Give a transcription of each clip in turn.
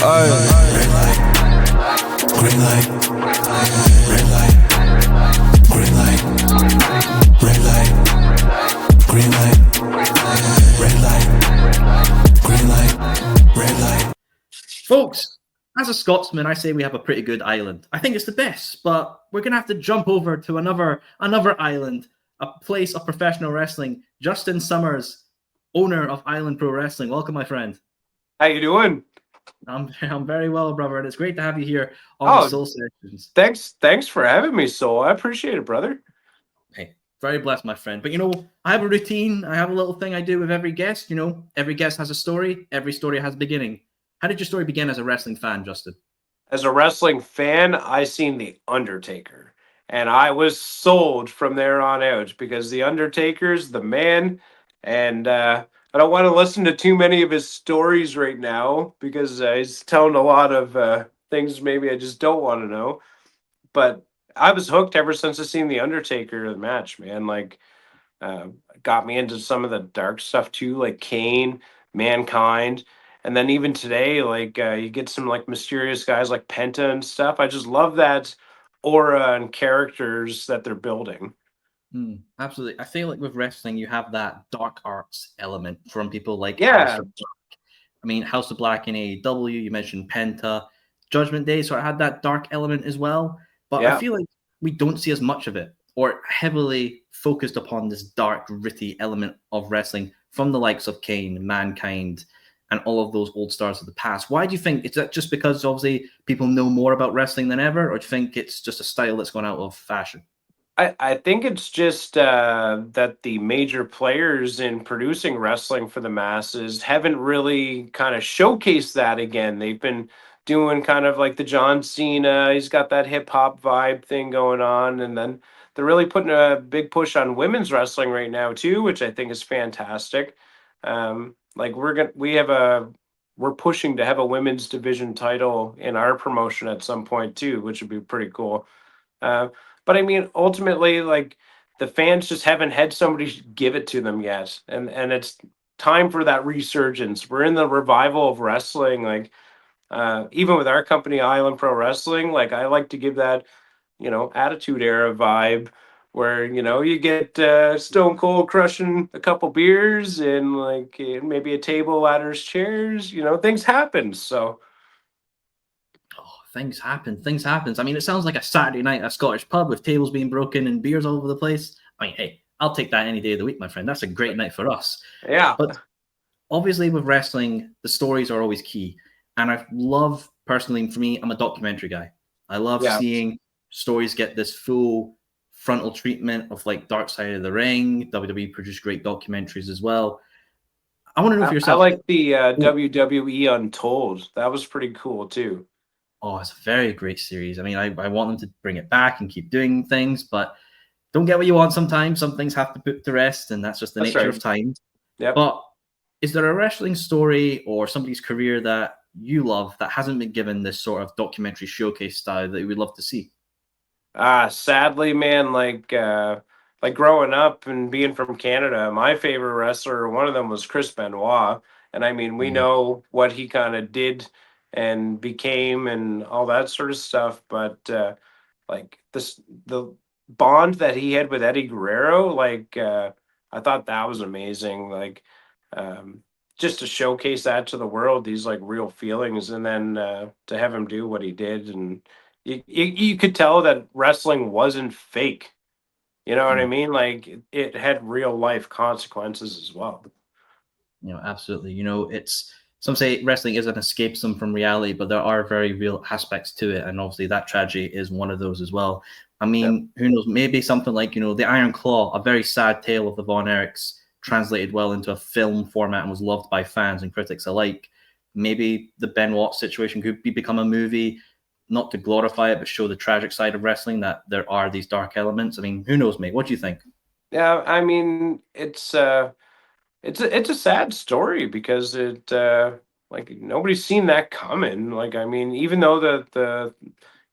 Red light, green light, red light, green light, red light, green light, red light, green light, red light. Folks, as a Scotsman, I say we have a pretty good island. I think it's the best, but we're gonna have to jump over to another island, a place of professional wrestling. Justin Summers, owner of Island Pro Wrestling. Welcome, my friend. How you doing? I'm very well, brother, and it's great to have you here on the Oh, Soul Sessions. thanks for having me, Soul. I appreciate it, brother. Hey, very blessed, my friend. But I have a routine. I have a little thing I do with every guest. Every guest has a story. Every story has a beginning. How did your story begin as a wrestling fan, Justin? As a wrestling fan, I seen The Undertaker, and I was sold from there on out because The Undertaker's the man, and I don't want to listen to too many of his stories right now because he's telling a lot of things maybe I just don't want to know. But I was hooked ever since I seen The Undertaker match, man. Like, uh, got me into some of the dark stuff too, like Kane, Mankind, and then even today, like you get some like mysterious guys like Penta and stuff. I just love that aura and characters that they're building. Absolutely. I feel like with wrestling, you have that dark arts element from people like House Yeah, of Black. I mean, House of Black in AEW, you mentioned Penta, Judgment Day, so it had that dark element as well. But I yeah. feel like we don't see as much of it or heavily focused upon this dark, gritty element of wrestling from the likes of Kane, Mankind, and all of those old stars of the past. Why do you think? Is that just because obviously people know more about wrestling than ever, or do you think it's just a style that's gone out of fashion? I think it's just that the major players in producing wrestling for the masses haven't really kind of showcased that again. They've been doing kind of like the John Cena, he's got that hip hop vibe thing going on. And then they're really putting a big push on women's wrestling right now, too, which I think is fantastic. Like we're pushing to have a women's division title in our promotion at some point, too, which would be pretty cool. Uh, but I mean, ultimately, like the fans just haven't had somebody give it to them yet, and it's time for that resurgence. We're in the revival of wrestling, like even with our company, Island Pro Wrestling. Like I like to give that Attitude Era vibe, where you get Stone Cold crushing a couple beers and like maybe a table, ladders, chairs. Things happen. So Oh, things happen. Things happens. I mean, it sounds like a Saturday night at a Scottish pub with tables being broken and beers all over the place. I mean, hey, I'll take that any day of the week, my friend. That's a great night for us. yeah, But obviously, with wrestling, the stories are always key. And I love, personally, for me, I'm a documentary guy. I love yeah. seeing stories get this full frontal treatment of like Dark Side of the Ring. WWE produced great documentaries as well. I want to know for I yourself. like the Oh, WWE Untold. That was pretty cool too. oh, it's a very great series. I mean, I want them to bring it back and keep doing things, but don't get what you want sometimes. Some things have to put to rest, and that's just the That's nature right. of time. Yep. But is there a wrestling story or somebody's career that you love that hasn't been given this sort of documentary showcase style that you would love to see? Sadly, man, like growing up and being from Canada, my favorite wrestler, one of them was Chris Benoit. And I mean, we Mm. know what he kind of did and became and all that sort of stuff. But like the bond that he had with Eddie Guerrero, like I thought that was amazing. Like um, just to showcase that to the world, these like real feelings, and then to have him do what he did, and you could tell that wrestling wasn't fake. You know what I Mm. mean? Like it had real life consequences as well. Absolutely. It's some say wrestling is an escapism from reality, but there are very real aspects to it, and obviously that tragedy is one of those as well. I Yep. mean, who knows? Maybe something like the Iron Claw, a very sad tale of the Von Erichs, translated well into a film format and was loved by fans and critics alike. Maybe the Benoit situation could become a movie, not to glorify it, but show the tragic side of wrestling that there are these dark elements. I mean, who knows, mate? What do you think? Yeah, I mean it's a sad story because it like nobody's seen that coming. Like I mean, even though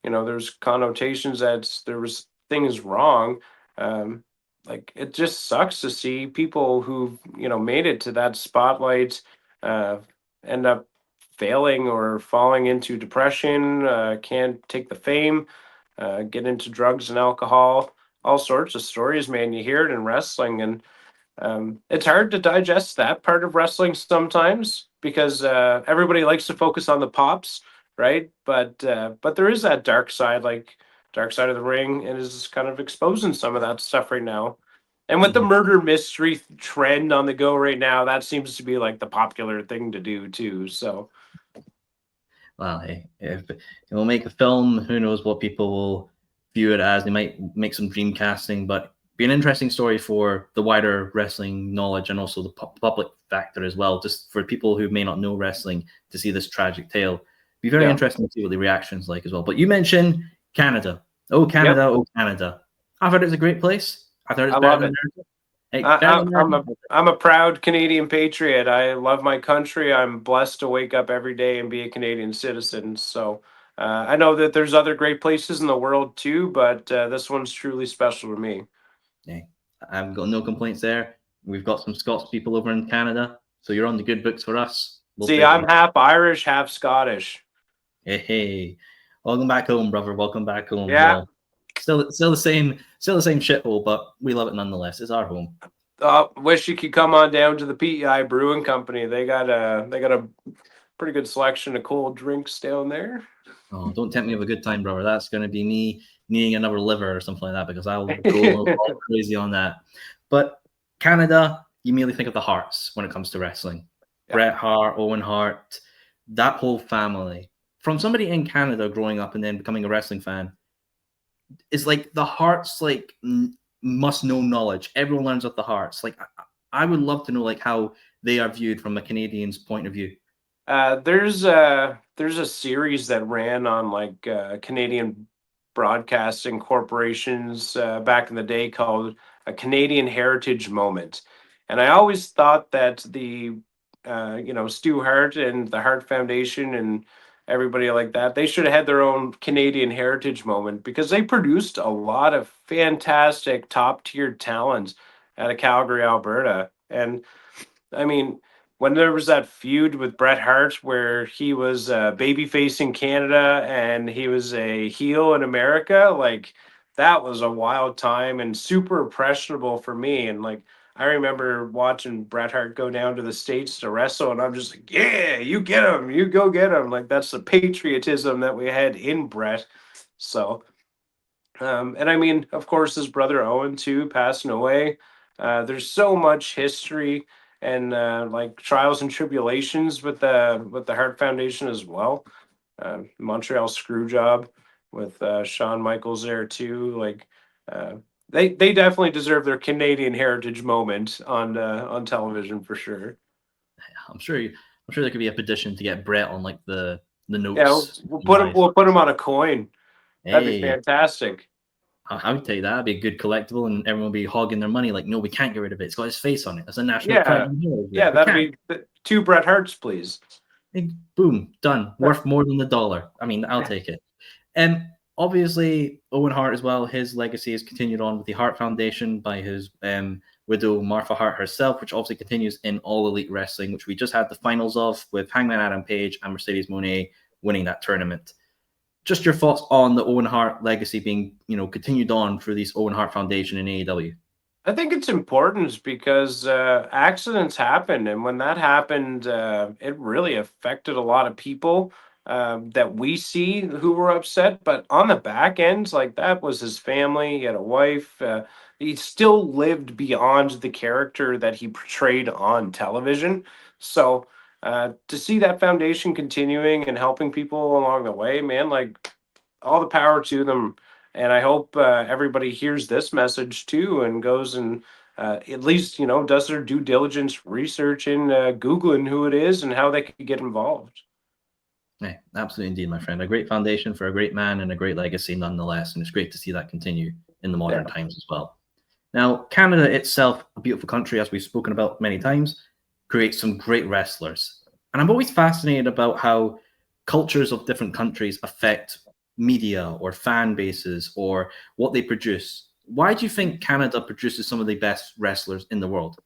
there's connotations that there was things wrong, um, like it just sucks to see people who've made it to that spotlight uh, end up failing or falling into depression, can't take the fame, get into drugs and alcohol, all sorts of stories, man. You hear it in wrestling, and it's hard to digest that part of wrestling sometimes because everybody likes to focus on the pops, right? But there is that dark side, like dark side of the ring, and is kind of exposing some of that stuff right now. And with the Mhm. murder mystery trend on the go right now, that seems to be like the popular thing to do too. So Well, hey, if it will make a film, who knows what people will view it as? They might make some dream casting, but be an interesting story for the wider wrestling knowledge and also the public factor as well. Just for people who may not know wrestling to see this tragic tale, be very yeah, interesting to see what the reactions like as well. But you mentioned Canada. yep, Oh Canada! I've heard it's a great place. I've heard it's I better love than it. America. Hey, better than America. I'm a proud Canadian patriot. I love my country. I'm blessed to wake up every day and be a Canadian citizen. So I know that there's other great places in the world too, but this one's truly special to me. Yeah, I've got no complaints there. We've got some Scots people over in Canada, so you're on the good books for us. We'll See, take I'm it. half Irish, half Scottish. Hey, hey, welcome back home, brother. Welcome back home. Yeah. Well, still the same shithole, but we love it nonetheless. It's our home. Wish you could come on down to the PEI Brewing Company. They got a pretty good selection of cold drinks down there. Oh, don't tempt me with a good time, brother. That's going to be me needing another liver or something like that because I'll go all crazy on that. But Canada, you immediately think of the Harts when it comes to wrestling. Yeah. Bret Hart, Owen Hart, that whole family. From somebody in Canada growing up and then becoming a wrestling fan, it's like the Harts like must know knowledge. Everyone learns of the Harts. Like I would love to know like how they are viewed from a Canadian's point of view. There's a series that ran on like Canadian broadcasting corporations back in the day called a Canadian Heritage Moment, and I always thought that the Stu Hart and the Hart Foundation and everybody like that, they should have had their own Canadian Heritage Moment because they produced a lot of fantastic top tier talent out of Calgary, Alberta, and I mean, when there was that feud with Bret Hart where he was baby facing Canada and he was a heel in America, like that was a wild time and super impressionable for me. And like I remember watching Bret Hart go down to the States to wrestle, and I'm just like, yeah, you get him, you go get him. Like that's the patriotism that we had in Bret. So and I mean, of course, his brother Owen too, passing away. There's so much history and like trials and tribulations with the Hart Foundation as well. Montreal Screwjob with Shawn Michaels there too. Like uh, they definitely deserve their Canadian heritage moment on television for sure. I'm sure there could be a petition to get Brett on like the Yeah, notes live. we'll put him on a coin. That'd be Hey, fantastic. I would take that. That'd be a good collectible, and everyone would be hogging their money. Like, no, we can't get rid of it. It's got his face on it. That's a national pride Yeah, and hero. yeah, We that'd can't. be two Bret Harts, please. Hey, boom, done. Worth more than the dollar. I mean, I'll take it. And obviously, Owen Hart as well. His legacy is continued on with the Hart Foundation by his widow Martha Hart herself, which obviously continues in All Elite Wrestling, which we just had the finals of with Hangman Adam Page and Mercedes Moné winning that tournament. Just your thoughts on the Owen Hart legacy being, continued on through these Owen Hart Foundation in AEW. I think it's important because accidents happen, and when that happened, it really affected a lot of people that we see who were upset. But on the back end, like that was his family. He had a wife. He still lived beyond the character that he portrayed on television. So to see that foundation continuing and helping people along the way, man, like all the power to them. And I hope everybody hears this message too and goes and at least, does their due diligence research in Googling who it is and how they could get involved. Yeah, absolutely indeed, my friend. A great foundation for a great man and a great legacy nonetheless. And it's great to see that continue in the modern Yeah. times as well. Now, Canada itself, a beautiful country, as we've spoken about many times, creates some great wrestlers. And I'm always fascinated about how cultures of different countries affect media or fan bases or what they produce. Why do you think Canada produces some of the best wrestlers in the world?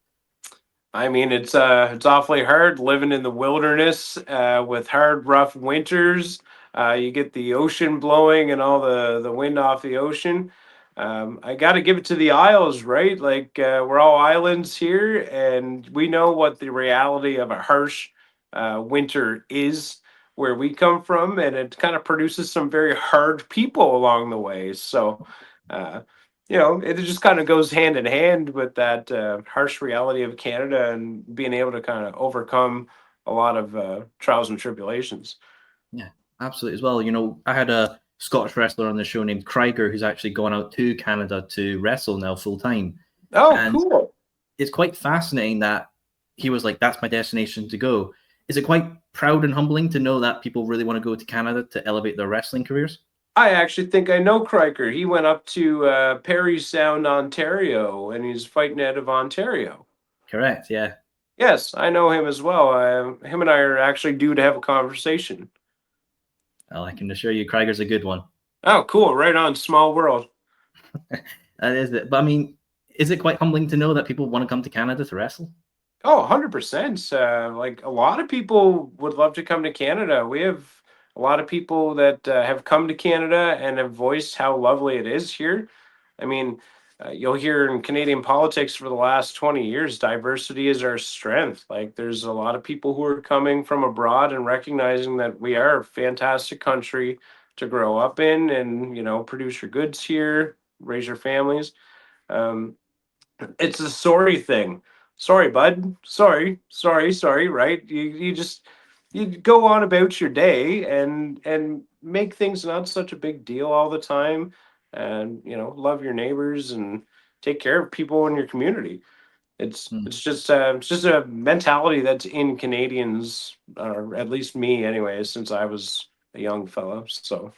I mean, it's awfully hard living in the wilderness with hard, rough winters. You get the ocean blowing and all the wind off the ocean. I got to give it to the Isles, right? Like we're all islands here, and we know what the reality of a harsh winter is where we come from, and it kind of produces some very hard people along the way. So. Uh, it just kind of goes hand in hand with that harsh reality of Canada and being able to kind of overcome a lot of trials and tribulations. Yeah, absolutely as well. I had a Scottish wrestler on the show named Krieger who's actually gone out to Canada to wrestle now full time. Oh, And cool. it's quite fascinating that he was like, that's my destination to go. Is it quite proud and humbling to know that people really want to go to Canada to elevate their wrestling careers? I actually think I know Kriker. He went up to Parry Sound, Ontario, and he's fighting out of Ontario. Correct, yeah. Yes, I know him as well. Him and I are actually due to have a conversation. Well, I can assure you, Krieger's a good one. Oh, cool. Right on. Small world. That is it. But I mean, is it quite humbling to know that people want to come to Canada to wrestle? Oh, 100%. Like a lot of people would love to come to Canada. We have a lot of people that have come to Canada and have voiced how lovely it is here. I mean, you'll hear in Canadian politics for the last 20 years, diversity is our strength. Like there's a lot of people who are coming from abroad and recognizing that we are a fantastic country to grow up in and, produce your goods here, raise your families. Um, it's a sorry thing. Sorry, bud. Sorry, right? You go on about your day and make things not such a big deal all the time and love your neighbors and take care of people in your community. It's Hmm. it's just a mentality that's in Canadians, or at least me anyways, since I was a young fellow. So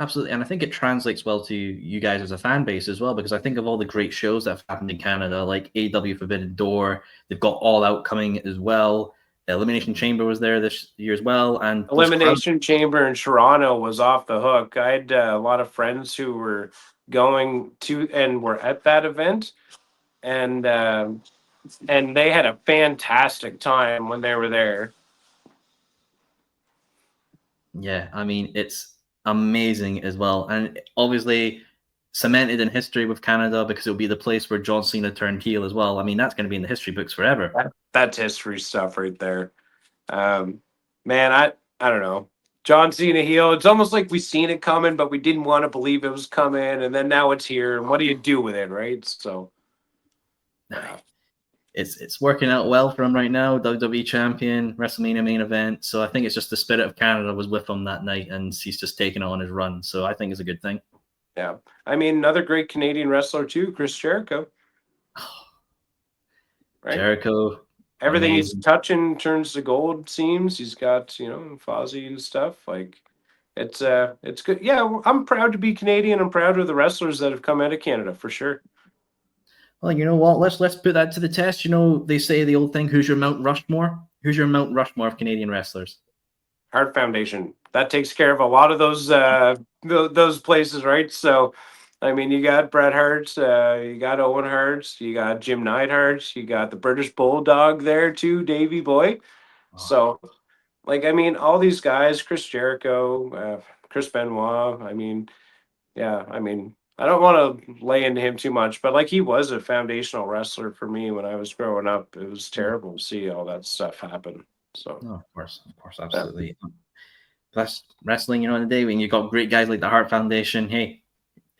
Absolutely. And I think it translates well to you guys as a fan base as well, because I think of all the great shows that have happened in Canada, like AW Forbidden Door. They've got All Out coming as well. Elimination Chamber was there this year as well. And those crowds, Elimination Chamber in Toronto was off the hook. I had a lot of friends who were going to and were at that event, and and they had a fantastic time when they were there. yeah, I mean, it's amazing as well. And obviously cemented in history with Canada because it'll be the place where John Cena turned heel as well. I mean, that's going to be in the history books forever. That's history stuff right there. Um, Man, I don't know. John Cena heel. It's almost like we seen it coming, but we didn't want to believe it was coming, and then now it's here. And what do you do with it, right? So, yeah. It's working out well for him right now. WWE champion, WrestleMania main event. So I think it's just the spirit of Canada was with him that night, and he's just taking on his run. So I think it's a good thing. Yeah. I mean, another great Canadian wrestler too, Chris Jericho. Right? Jericho, Everything he's amazing. touching turns to gold, seems. He's got, Fozzy and stuff. Like it's good. Yeah, I'm proud to be Canadian. I'm proud of the wrestlers that have come out of Canada for sure. Well, you know what? Let's put that to the test. They say the old thing: "Who's your Mount Rushmore?" Who's your Mount Rushmore of Canadian wrestlers? Hart Foundation. That takes care of a lot of those those places, right? So I mean, you got Bret Hart, you got Owen Harts, you got Jim Neidhart, you got the British Bulldog there too, Davy Boy. Oh, So like, I mean, all these guys, Chris Jericho, Chris Benoit. I mean, yeah, I mean, I don't want to lay into him too much, but like he was a foundational wrestler for me when I was growing up. It was yeah. terrible to see all that stuff happen. So, No, of course, yeah. absolutely. Plus, wrestling, in the day when you got great guys like the Hart Foundation, hey,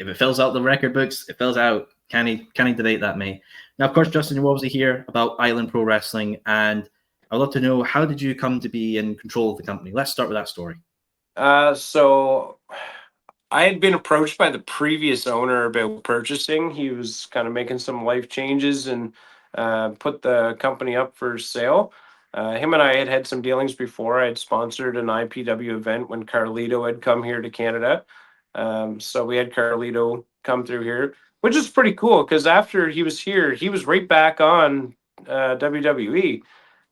if it fills out the record books, it fills out. Can he debate that, mate? Now, of course, Justin, you're obviously here about Island Pro Wrestling, and I'd love to know, how did you come to be in control of the company? Let's start with that story. So I had been approached by the previous owner about purchasing. He was kind of making some life changes and put the company up for sale. Him and I had had some dealings before. I had sponsored an IPW event when Carlito had come here to Canada. So we had Carlito come through here, which is pretty cool because after he was here, he was right back on WWE.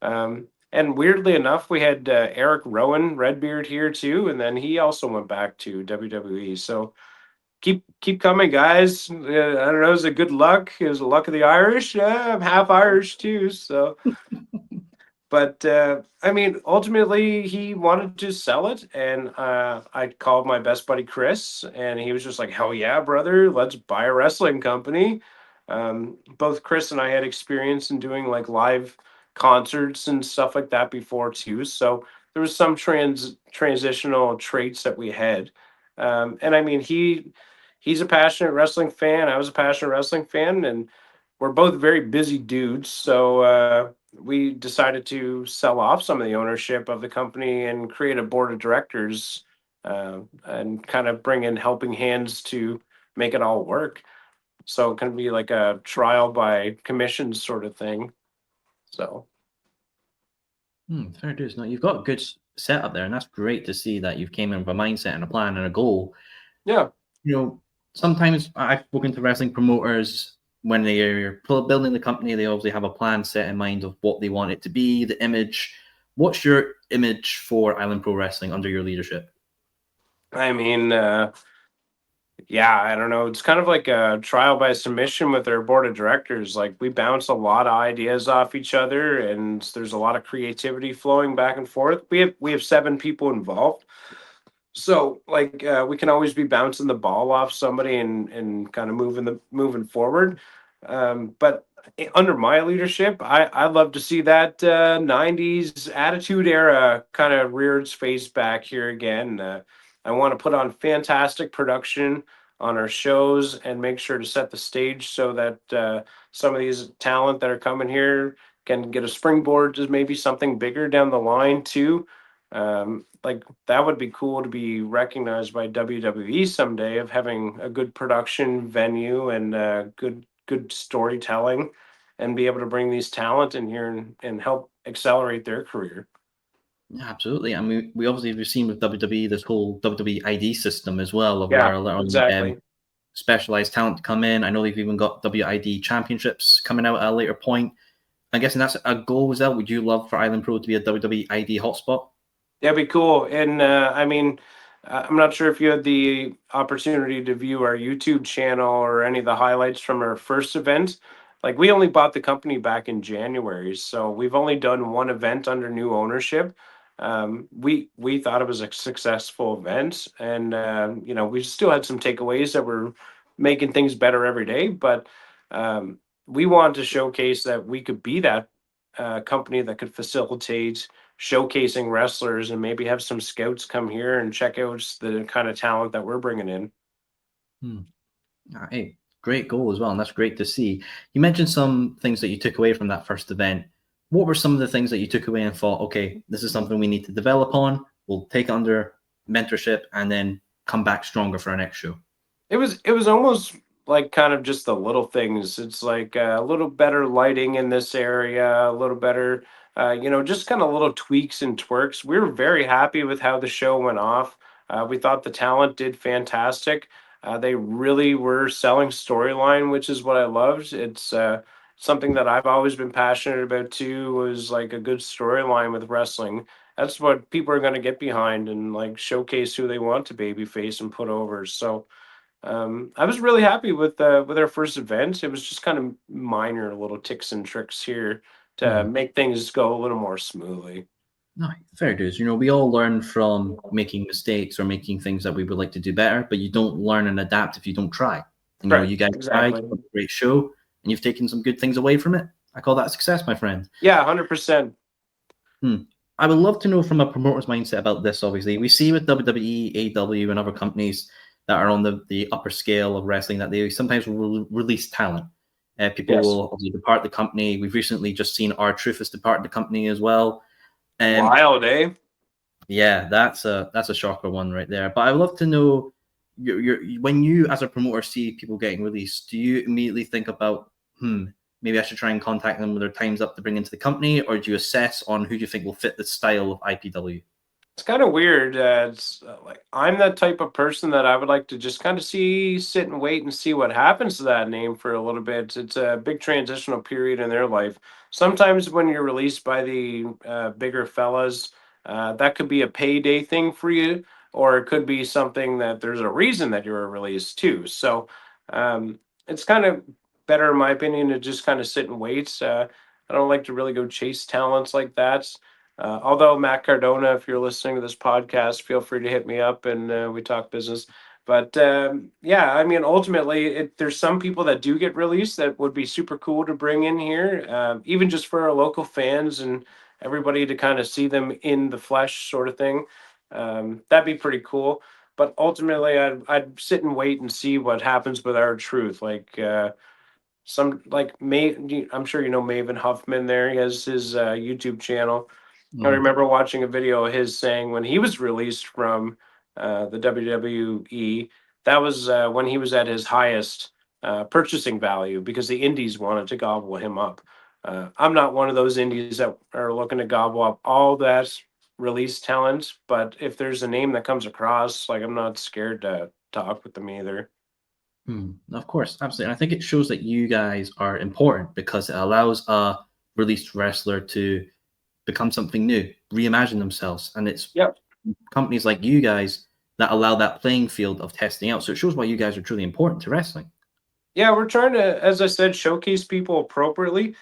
And weirdly enough, we had Eric Rowan, Redbeard here too, and then he also went back to WWE. So keep coming, guys. I don't know. Is it good luck? Is it luck of the Irish? Yeah, I'm half Irish too. So, but I mean, ultimately, he wanted to sell it, and I called my best buddy Chris, and he was just like, "Hell yeah, brother! Let's buy a wrestling company." Both Chris and I had experience in doing like live concerts and stuff like that before too, so there was some transitional traits that we had. And I mean, he's a passionate wrestling fan. I was a passionate wrestling fan, and we're both very busy dudes. So we decided to sell off some of the ownership of the company and create a board of directors, and kind of bring in helping hands to make it all work. So it can be like a trial by commission sort of thing. So Fair dues. No, you've got a good setup there, and that's great to see that you've came in with a mindset and a plan and a goal. yeah, You know, sometimes I've spoken to wrestling promoters when they're building the company, they obviously have a plan set in mind of what they want it to be, the image. What's your image for Island Pro Wrestling under your leadership? I mean, yeah, I don't know. It's kind of like a trial by submission with our board of directors. Like we bounce a lot of ideas off each other, and there's a lot of creativity flowing back and forth. We have 7 people involved, so like we can always be bouncing the ball off somebody and kind of moving forward. But under my leadership, I love to see that 90s attitude era kind of rear its face back here again. I want to put on fantastic production on our shows and make sure to set the stage so that some of these talent that are coming here can get a springboard to maybe something bigger down the line too. Like that would be cool to be recognized by WWE someday, of having a good production venue and good storytelling, and be able to bring these talent in here and help accelerate their career. Yeah, absolutely. I mean, we obviously we've seen with WWE this whole WWE ID system as well, of Yeah, where allowing exactly. specialized talent to come in. I know they've even got WID championships coming out at a later point. I'm guessing that's a goal as well. Would you love for Island Pro to be a WWE ID hotspot? That'd be cool. And I mean, I'm not sure if you had the opportunity to view our YouTube channel or any of the highlights from our first event. Like, we only bought the company back in January, so we've only done one event under new ownership. We thought it was a successful event, and we still had some takeaways that were making things better every day. But we wanted to showcase that we could be that company that could facilitate showcasing wrestlers, and maybe have some scouts come here and check out the kind of talent that we're bringing in. Hmm. Hey, great goal as well, and that's great to see. You mentioned some things that you took away from that first event. What were some of the things that you took away and thought, okay, this is something we need to develop on. We'll take it under mentorship and then come back stronger for our next show. It was almost like kind of just the little things. It's like a little better lighting in this area, a little better, just kind of little tweaks and twerks. We were very happy with how the show went off. We thought the talent did fantastic. They really were selling storyline, which is what I loved. It's something that I've always been passionate about too. Was like a good storyline with wrestling. That's what people are going to get behind, and like showcase who they want to babyface and put over. So I was really happy with our first event. It was just kind of minor little ticks and tricks here to Mhm. make things go a little more smoothly. No, fair dues. We all learn from making mistakes or making things that we would like to do better, but you don't learn and adapt if you don't try. And Right. you guys tried, Exactly. you put a great show, and you've taken some good things away from it. I call that success, my friend. Yeah, 100%. Hmm. I would love to know from a promoter's mindset about this. Obviously, we see with WWE, AEW, and other companies that are on the upper scale of wrestling that they sometimes will release talent. People Yes. will obviously depart the company. We've recently just seen R-Truth has departed the company as well. Um, Wild, eh? yeah, that's a shocker one right there. But I'd love to know when you as a promoter see people getting released, do you immediately think about maybe I should try and contact them when their time's up to bring into the company, or do you assess on who do you think will fit the style of IPW? It's kind of weird. It's like I'm that type of person that I would like to just kind of sit and wait and see what happens to that name for a little bit. It's a big transitional period in their life. Sometimes when you're released by the bigger fellas, that could be a payday thing for you. or it could be something that there's a reason that you were released too. So it's kind of better, in my opinion, to just kind of sit and wait. I don't like to really go chase talents like that. Although Matt Cardona, if you're listening to this podcast, feel free to hit me up and we talk business. But yeah, I mean, ultimately, there's some people that do get released that would be super cool to bring in here, even just for our local fans and everybody to kind of see them in the flesh, sort of thing. That'd be pretty cool. But ultimately, I'd sit and wait and see what happens with our truth. Like some like May, I'm sure you know Maven Huffman. There, he has his YouTube channel. I Mm. remember watching a video of his saying when he was released from the WWE, that was when he was at his highest purchasing value because the indies wanted to gobble him up. I'm not one of those indies that are looking to gobble up all that release talent, but if there's a name that comes across, like I'm not scared to talk with them either. Of course, absolutely. And I think it shows that you guys are important because it allows a released wrestler to become something new, reimagine themselves. And it's Yep. companies like you guys that allow that playing field of testing out. So it shows why you guys are truly important to wrestling. Yeah, we're trying to, as I said, showcase people appropriately.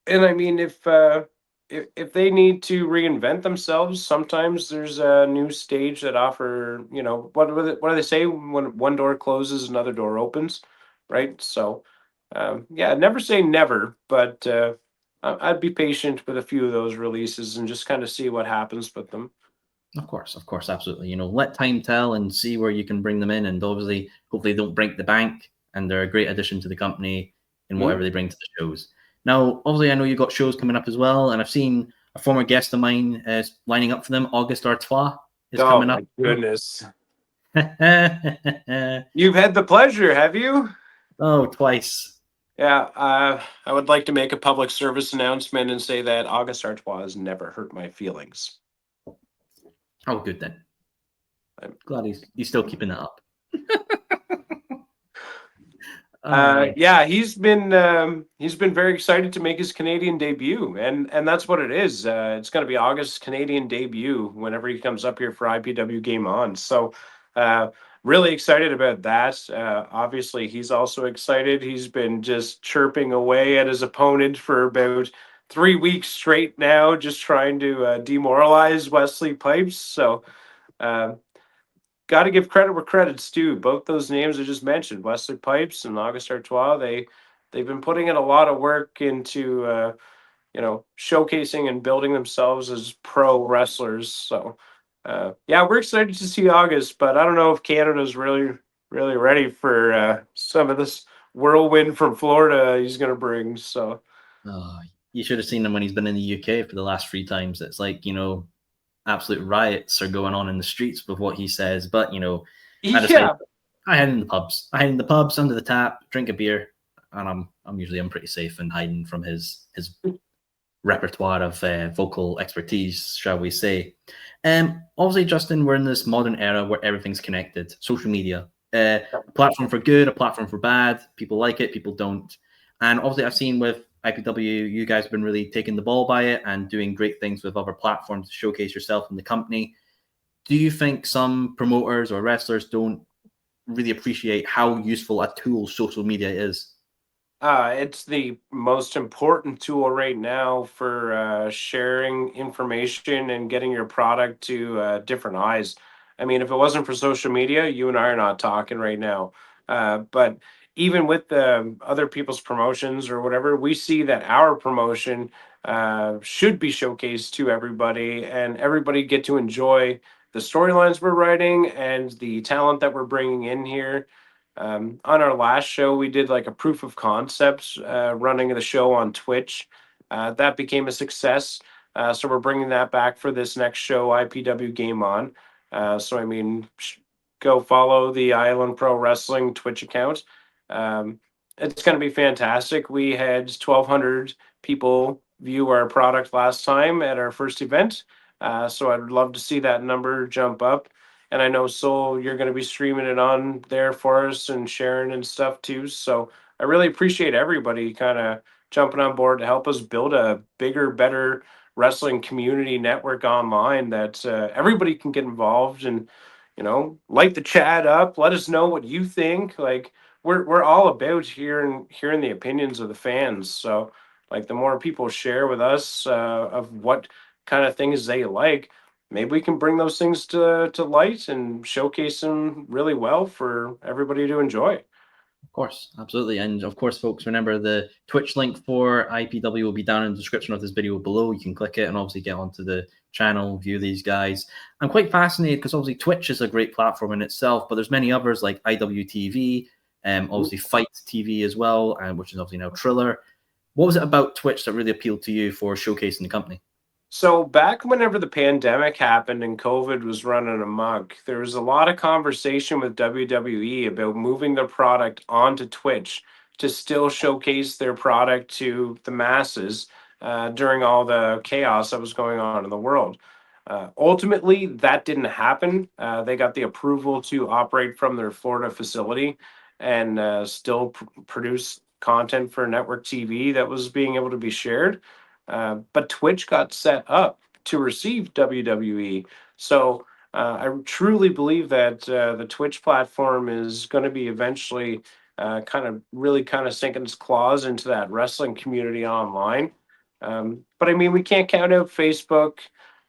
And I mean, if they need to reinvent themselves, sometimes there's a new stage that offer, what do they say? When one door closes, another door opens, right? So, yeah, never say never, but I'd be patient with a few of those releases and just kind of see what happens with them. Of course, absolutely. Let time tell and see where you can bring them in. And obviously, hopefully, they don't break the bank and they're a great addition to the company in Mhm. whatever they bring to the shows. Now, obviously, I know you've got shows coming up as well. And I've seen a former guest of mine lining up for them. August Artois is Oh coming up. my goodness. Oh, You've had the pleasure, have you? twice. Yeah, I would like to make a public service announcement and say that August Artois has never hurt my feelings. Oh, good then. I'm- Glad he's still keeping that up. Oh, yeah, he's been very excited to make his Canadian debut, and that's what it is. It's going to be August's Canadian debut whenever he comes up here for IPW Game On. So, uh, really excited about that. Obviously, he's also excited. He's been just chirping away at his opponent for about 3 weeks straight now, just trying to demoralize Wesley Pipes. So. Uh, Got to give credit where credit's due. Both those names I just mentioned, Wesley Pipes and August Artois, they've been putting in a lot of work into showcasing and building themselves as pro wrestlers. So yeah, we're excited to see August, but I don't know if Canada's really ready for some of this whirlwind from Florida he's going to bring. So oh, you should have seen him when he's been in the UK for the last 3 times. It's like, absolute riots are going on in the streets with what he says. But I decided yeah. I hide in the pubs. I hide in the pubs under the tap, drink a beer, and I'm pretty safe and hiding from his repertoire of vocal expertise, shall we say. Obviously, Justin, we're in this modern era where everything's connected. Social media, a platform for good, a platform for bad. People like it, people don't. And obviously, I've seen with IPW, you guys have been really taking the ball by it and doing great things with other platforms to showcase yourself and the company. Do you think some promoters or wrestlers don't really appreciate how useful a tool social media is? It's the most important tool right now for sharing information and getting your product to different eyes. I mean, if it wasn't for social media, you and I are not talking right now. But even with the other people's promotions or whatever, we see that our promotion should be showcased to everybody, and everybody get to enjoy the storylines we're writing and the talent that we're bringing in here. On our last show, we did like a proof of concepts running the show on Twitch. That became a success. So we're bringing that back for this next show, IPW Game On. So I mean, go follow the Island Pro Wrestling Twitch account. Um, it's going to be fantastic. We had 1,200 people view our product last time at our first event. So I'd love to see that number jump up. And I know Soul, you're going to be streaming it on there for us and sharing and stuff too. So I really appreciate everybody kind of jumping on board to help us build a bigger, better wrestling community network online that everybody can get involved and, light the chat up. Let us know what you think. Like we're all about hearing the opinions of the fans. So like the more people share with us of what kind of things they like, maybe we can bring those things to light and showcase them really well for everybody to enjoy. Of course, absolutely. And of course, folks, remember the Twitch link for IPW will be down in the description of this video below. You can click it and obviously get onto the channel, view these guys. I'm quite fascinated because obviously Twitch is a great platform in itself, but there's many others like IWTV, obviously Fight TV as well, which is obviously now Triller. What was it about Twitch that really appealed to you for showcasing the company? So back whenever the pandemic happened and COVID was running amok, there was a lot of conversation with WWE about moving their product onto Twitch to still showcase their product to the masses during all the chaos that was going on in the world. Ultimately, that didn't happen. They got the approval to operate from their Florida facility and still produce content for network TV that was being able to be shared. But Twitch got set up to receive WWE. So I truly believe that the Twitch platform is going to be eventually kind of sinking its claws into that wrestling community online. But I mean, we can't count out Facebook.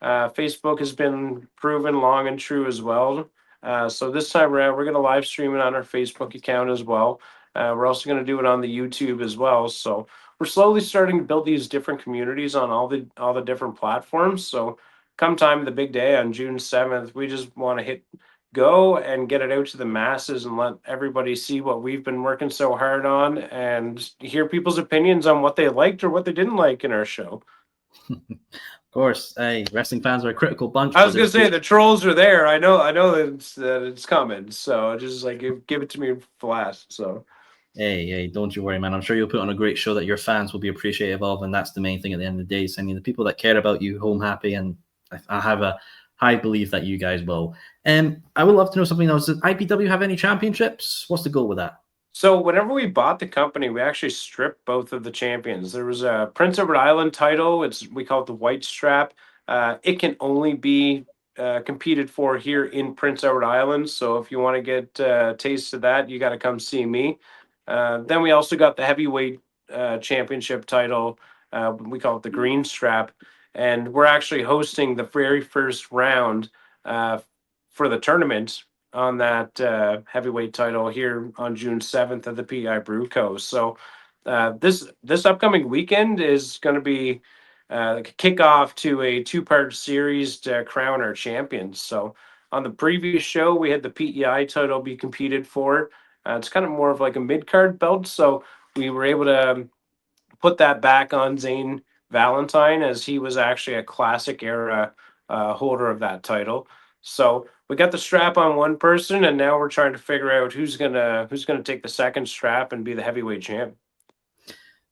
Facebook has been proven long and true as well. So this time around, we're going to live stream it on our Facebook account as well. We're also going to do it on the YouTube as well. So we're slowly starting to build these different communities on all the different platforms. So come time the big day on June 7th, we just want to hit go and get it out to the masses and let everybody see what we've been working so hard on and hear people's opinions on what they liked or what they didn't like in our show. Of course, hey, wrestling fans are a critical bunch. I was gonna say the trolls are there. I know that it's coming. So just like give it to me fast. So Hey, don't you worry, man. I'm sure you'll put on a great show that your fans will be appreciative of, and that's the main thing at the end of the day. Sending the people that care about you home happy, and I have a high belief that you guys will. I would love to know something else. Does IPW have any championships? What's the goal with that? So whenever we bought the company, we actually stripped both of the champions. There was a Prince Edward Island title. We call it the White Strap. It can only be competed for here in Prince Edward Island. So if you want to get a taste of that, you got to come see me. Then we also got the heavyweight championship title. We call it the Green Strap, and we're actually hosting the very first round for the tournament on that heavyweight title here on June 7th at the PI Brew Co. So this upcoming weekend is going to be like a kickoff to a two-part series to crown our champions. So on the previous show, we had the PEI title be competed for. It's kind of more of like a mid-card belt, so we were able to put that back on Zane Valentine as he was actually a classic era holder of that title. So we got the strap on one person, and now we're trying to figure out who's gonna take the second strap and be the heavyweight champ.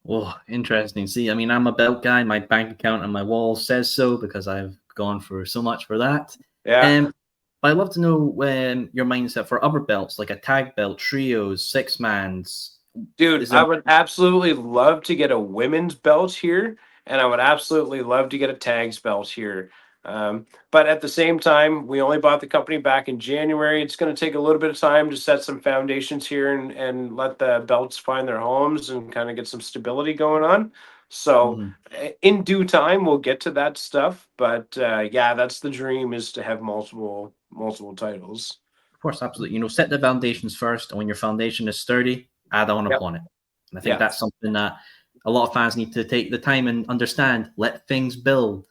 Oh, interesting. See, I mean, I'm a belt guy. My bank account on my wall says so because I've gone for so much for that. Yeah. But I'd love to know your mindset for other belts, like a tag belt, trios, six mans. Dude, I would absolutely love to get a women's belt here, and I would absolutely love to get a tags belt here. But at the same time, we only bought the company back in January. It's going to take a little bit of time to set some foundations here and let the belts find their homes and kind of get some stability going on. So, in due time, we'll get to that stuff. But yeah, that's the dream, is to have multiple titles. Of course, absolutely. Set the foundations first, and when your foundation is sturdy, add on upon it. And I think that's something that a lot of fans need to take the time and understand. Let things build.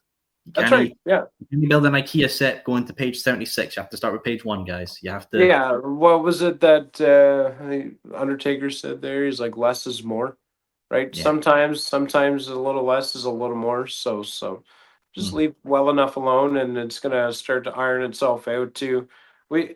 That's right. Yeah. You build an IKEA set going to page 76. You have to start with page 1, guys. You have to. Yeah. What was it that Undertaker said there? He's like, less is more, right? Yeah. Sometimes a little less is a little more. So just leave well enough alone, and it's gonna start to iron itself out too. We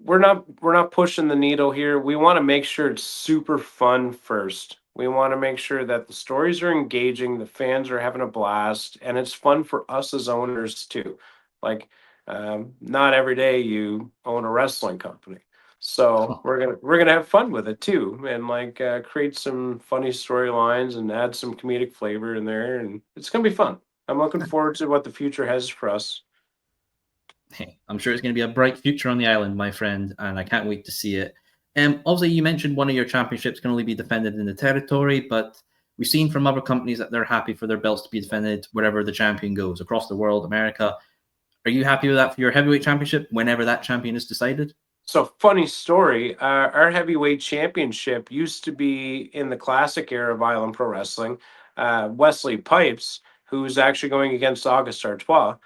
we're not pushing the needle here. We want to make sure it's super fun first. We want to make sure that the stories are engaging, the fans are having a blast, and it's fun for us as owners too. Like, not every day you own a wrestling company, so we're gonna have fun with it too, and like create some funny storylines and add some comedic flavor in there, and it's gonna be fun. I'm looking forward to what the future has for us. Hey, I'm sure it's going to be a bright future on the island, my friend, and I can't wait to see it. Obviously, you mentioned one of your championships can only be defended in the territory, but we've seen from other companies that they're happy for their belts to be defended wherever the champion goes, across the world, America. Are you happy with that for your heavyweight championship whenever that champion is decided? So, funny story. Our heavyweight championship used to be in the classic era of Island Pro Wrestling. Wesley Pipes, who's actually going against August Artois,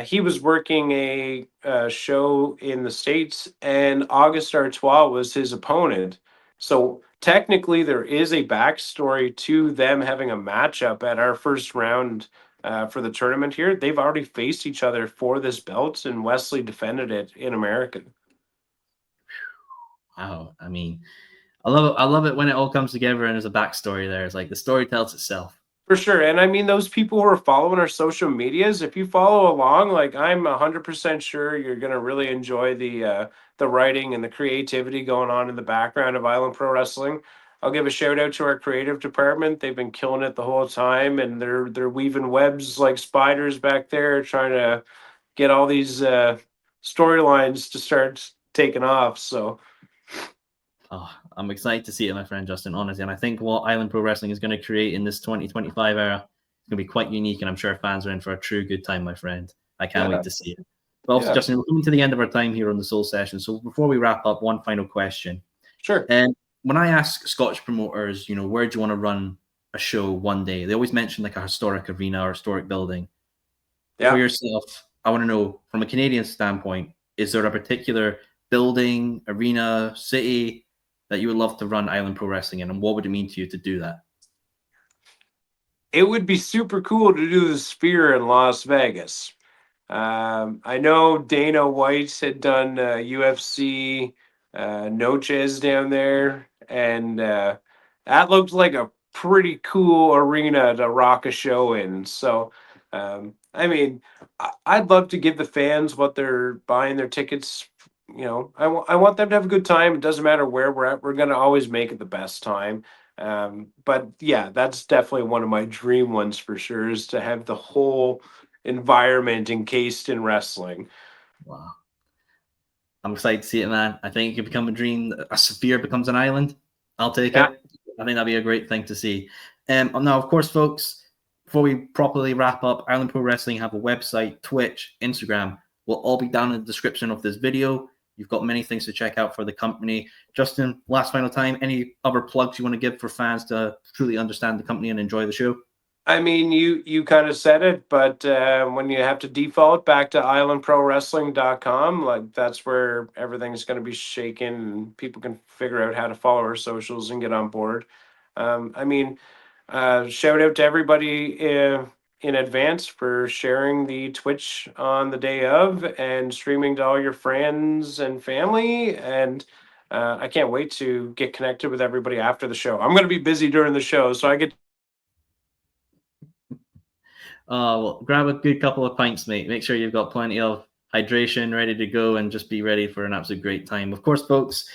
he was working a show in the States, and August Artois was his opponent. So, technically, there is a backstory to them having a matchup at our first round for the tournament here. They've already faced each other for this belt, and Wesley defended it in America. Wow. I mean, I love it. I love it when it all comes together and there's a backstory there. It's like the story tells itself. For sure. And I mean, those people who are following our social medias, if you follow along, like I'm 100% sure you're going to really enjoy the writing and the creativity going on in the background of Island Pro Wrestling. I'll give a shout out to our creative department. They've been killing it the whole time, and they're weaving webs like spiders back there, trying to get all these storylines to start taking off. So Oh, I'm excited to see it, my friend Justin, honestly. And I think what Island Pro Wrestling is going to create in this 2025 era is going to be quite unique. And I'm sure fans are in for a true good time, my friend. I can't wait to see it. But also, Justin, we're coming to the end of our time here on the Soul Session. So before we wrap up, one final question. Sure. And when I ask Scottish promoters, where do you want to run a show one day? They always mention like a historic arena or historic building. Yeah. For yourself, I want to know from a Canadian standpoint, is there a particular building, arena, city that you would love to run Island Pro Wrestling in, and what would it mean to you to do that? It would be super cool to do the Sphere in Las Vegas. I know Dana White had done UFC Noches down there, and that looked like a pretty cool arena to rock a show in. So, I mean, I'd love to give the fans what they're buying their tickets. I want them to have a good time. It doesn't matter where we're at. We're going to always make it the best time. But yeah, that's definitely one of my dream ones for sure, is to have the whole environment encased in wrestling. Wow. I'm excited to see it, man. I think it could become a dream. A sphere becomes an island. I'll take it. I think that'd be a great thing to see. Now, of course, folks, before we properly wrap up, Island Pro Wrestling have a website, Twitch, Instagram. Will all be down in the description of this video. You've got many things to check out for the company. Justin, last final time, any other plugs you want to give for fans to truly understand the company and enjoy the show? I mean, you kind of said it, but when you have to default back to islandprowrestling.com, like that's where everything's going to be shaken and people can figure out how to follow our socials and get on board. I mean, shout out to everybody in advance for sharing the Twitch on the day of and streaming to all your friends and family. And I can't wait to get connected with everybody after the show. I'm going to be busy during the show, so I get. Well, grab a good couple of pints, mate. Make sure you've got plenty of hydration ready to go and just be ready for an absolute great time. Of course, folks,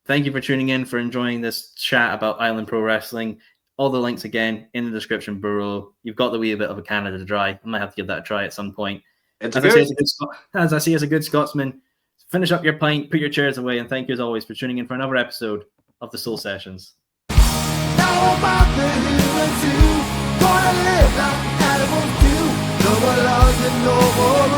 thank you for tuning in, for enjoying this chat about Island Pro Wrestling. All the links again in the description below. You've got the wee bit of a Canada Dry. I might have to give that a try at some point. As I say, as a good Scotsman, finish up your pint, put your chairs away, and thank you as always for tuning in for another episode of the Soul Sessions. Now about the hill and two, gonna live like animals do. No more laws and no more